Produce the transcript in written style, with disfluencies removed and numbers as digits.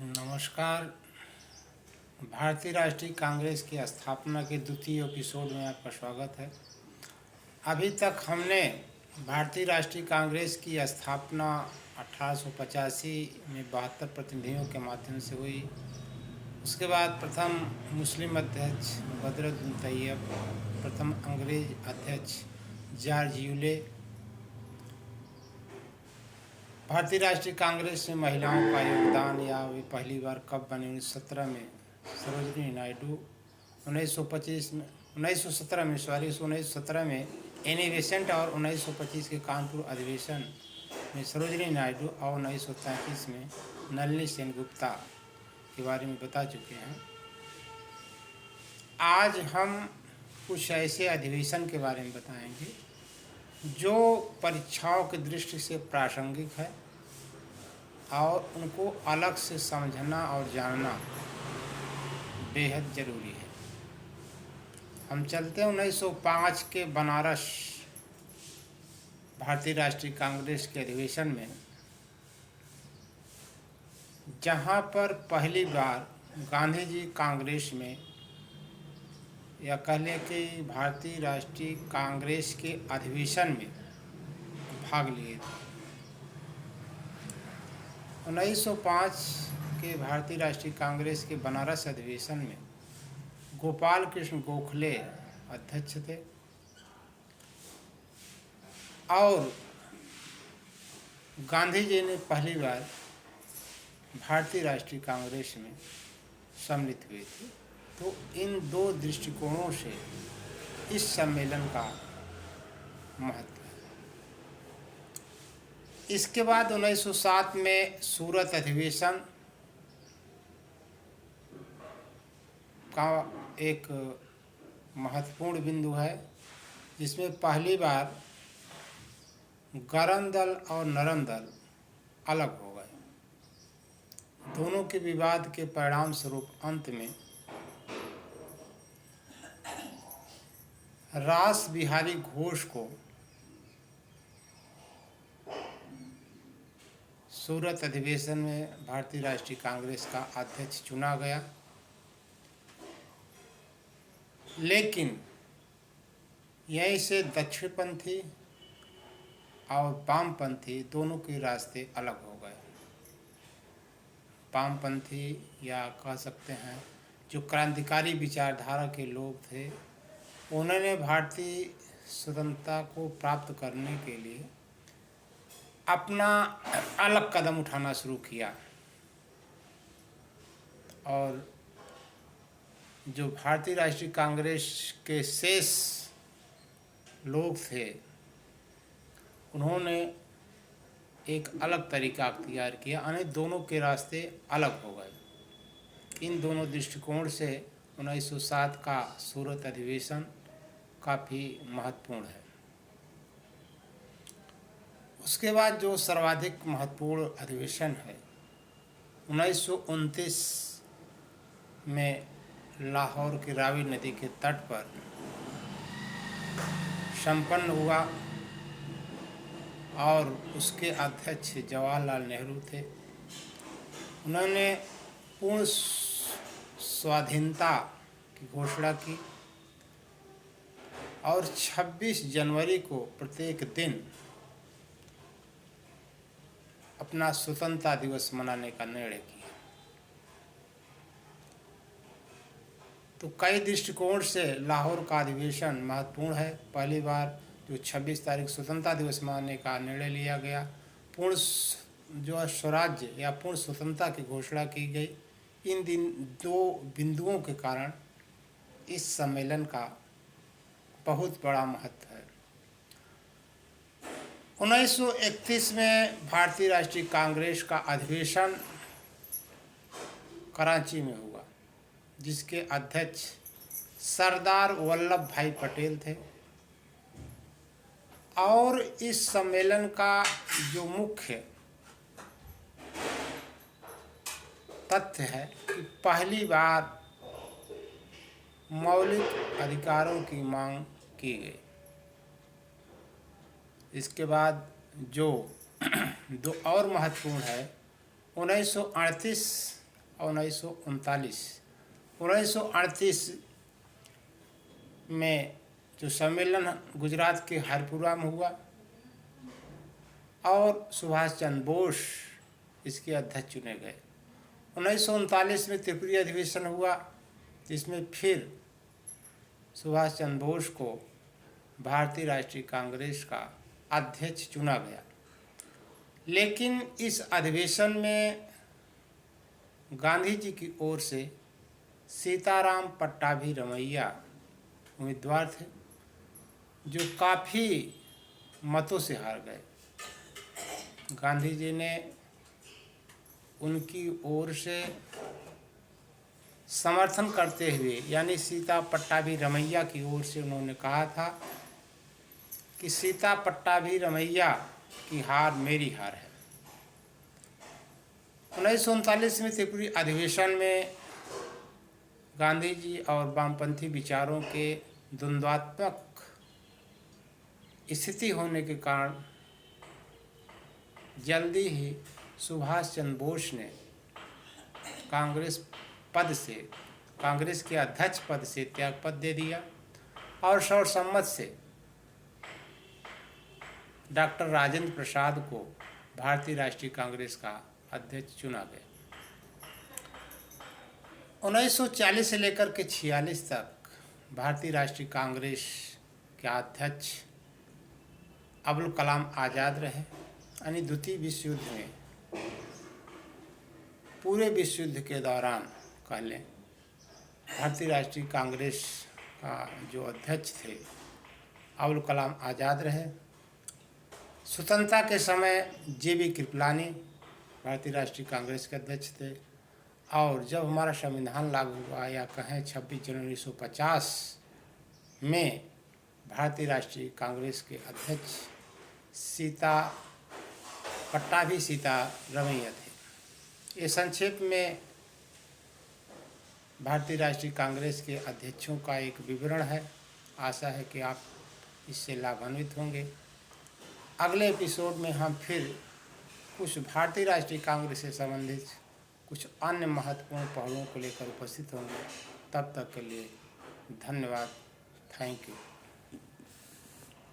नमस्कार। भारतीय राष्ट्रीय कांग्रेस की स्थापना के द्वितीय एपिसोड में आपका स्वागत है। अभी तक हमने भारतीय राष्ट्रीय कांग्रेस की स्थापना 1885 में 72 प्रतिनिधियों के माध्यम से हुई। उसके बाद प्रथम मुस्लिम अध्यक्ष बदरुद्दीन तैयब, प्रथम अंग्रेज अध्यक्ष जॉर्ज यूले। भारतीय राष्ट्रीय कांग्रेस में महिलाओं का योगदान या वे पहली बार कब बने? 1917 में सरोजिनी नायडू, 1917 में एनी बेसेंट और 1925 के कानपुर अधिवेशन में सरोजिनी नायडू और 1933 में नलिनी सेनगुप्ता के बारे में बता चुके हैं। आज हम कुछ ऐसे अधिवेशन के बारे में बताएंगे जो परीक्षाओं की दृष्टि से प्रासंगिक है और उनको अलग से समझना और जानना बेहद ज़रूरी है। हम चलते हैं 1905 के बनारस भारतीय राष्ट्रीय कांग्रेस के अधिवेशन में, जहां पर पहली बार गांधी जी कांग्रेस में या कह लें कि भारतीय राष्ट्रीय कांग्रेस के अधिवेशन में भाग लिए थे। 1905 के भारतीय राष्ट्रीय कांग्रेस के बनारस अधिवेशन में गोपाल कृष्ण गोखले अध्यक्ष थे और गांधी जी ने पहली बार भारतीय राष्ट्रीय कांग्रेस में सम्मिलित हुए थे। तो इन दो दृष्टिकोणों से इस सम्मेलन का महत्व है। इसके बाद 1907 में सूरत अधिवेशन का एक महत्वपूर्ण बिंदु है, जिसमें पहली बार गरम दल और नरम दल अलग हो गए। दोनों के विवाद के परिणाम स्वरूप अंत में रास बिहारी घोष को सूरत अधिवेशन में भारतीय राष्ट्रीय कांग्रेस का अध्यक्ष चुना गया, लेकिन यहीं से दक्षिणपंथी और वामपंथी दोनों के रास्ते अलग हो गए। वामपंथी या कह सकते हैं जो क्रांतिकारी विचारधारा के लोग थे, उन्होंने भारतीय स्वतंत्रता को प्राप्त करने के लिए अपना अलग कदम उठाना शुरू किया और जो भारतीय राष्ट्रीय कांग्रेस के शेष लोग थे, उन्होंने एक अलग तरीका अख्तियार किया, यानी दोनों के रास्ते अलग हो गए। इन दोनों दृष्टिकोण से 1907 का सूरत अधिवेशन काफ़ी महत्वपूर्ण है। उसके बाद जो सर्वाधिक महत्वपूर्ण अधिवेशन है 1929 में लाहौर की रावी नदी के तट पर संपन्न हुआ और उसके अध्यक्ष जवाहरलाल नेहरू थे। उन्होंने पूर्ण स्वाधीनता की घोषणा की और 26 जनवरी को प्रत्येक दिन अपना स्वतंत्रता दिवस मनाने का निर्णय किया। तो कई दृष्टिकोण से लाहौर का अधिवेशन महत्वपूर्ण है। पहली बार जो 26 तारीख स्वतंत्रता दिवस मनाने का निर्णय लिया गया, पूर्ण जो स्वराज्य या पूर्ण स्वतंत्रता की घोषणा की गई, इन दो बिंदुओं के कारण इस सम्मेलन का बहुत बड़ा महत्व है। 1931 में भारतीय राष्ट्रीय कांग्रेस का अधिवेशन कराची में हुआ, जिसके अध्यक्ष सरदार वल्लभ भाई पटेल थे और इस सम्मेलन का जो मुख्य तथ्य है कि पहली बार मौलिक अधिकारों की मांग की गई। इसके बाद जो दो और महत्वपूर्ण है, 1938 और 1938 में जो सम्मेलन गुजरात के हरपुरा में हुआ और सुभाष चंद्र बोस इसके अध्यक्ष चुने गए। 1939 में त्रिपुरी अधिवेशन हुआ, जिसमें फिर सुभाष चंद्र बोस को भारतीय राष्ट्रीय कांग्रेस का अध्यक्ष चुना गया। लेकिन इस अधिवेशन में गांधी जी की ओर से सीताराम पट्टाभी रमैया उम्मीदवार थे, जो काफ़ी मतों से हार गए। गांधी जी ने उनकी ओर से समर्थन करते हुए, यानी सीता पट्टाभी रमैया की ओर से उन्होंने कहा था कि सीता पट्टाभी रमैया की हार मेरी हार है। 1939 में त्रिपुरी अधिवेशन में गांधी जी और वामपंथी विचारों के द्वंद्वात्मक स्थिति होने के कारण जल्दी ही सुभाष चंद्र बोस ने कांग्रेस के अध्यक्ष पद से त्यागपत्र दे दिया और सर्वसम्मत से डॉक्टर राजेंद्र प्रसाद को भारतीय राष्ट्रीय कांग्रेस का अध्यक्ष चुना गया। 1940 से लेकर के 46 तक भारतीय राष्ट्रीय कांग्रेस के अध्यक्ष अब्दुल कलाम आज़ाद रहे। यानी द्वितीय विश्व युद्ध में, पूरे विश्व युद्ध के दौरान कह लें, भारतीय राष्ट्रीय कांग्रेस का जो अध्यक्ष थे अब्दुल कलाम आज़ाद रहे। स्वतंत्रता के समय JB कृपलानी भारतीय राष्ट्रीय कांग्रेस के अध्यक्ष थे। और जब हमारा संविधान लागू हुआ, या कहें 26 जनवरी 1950 में, भारतीय राष्ट्रीय कांग्रेस के अध्यक्ष पट्टाभी रमैया थे। ये संक्षेप में भारतीय राष्ट्रीय कांग्रेस के अध्यक्षों का एक विवरण है। आशा है कि आप इससे लाभान्वित होंगे। अगले एपिसोड में हम फिर कुछ भारतीय राष्ट्रीय कांग्रेस से संबंधित कुछ अन्य महत्वपूर्ण पहलुओं को लेकर उपस्थित होंगे। तब तक के लिए धन्यवाद। Thank you.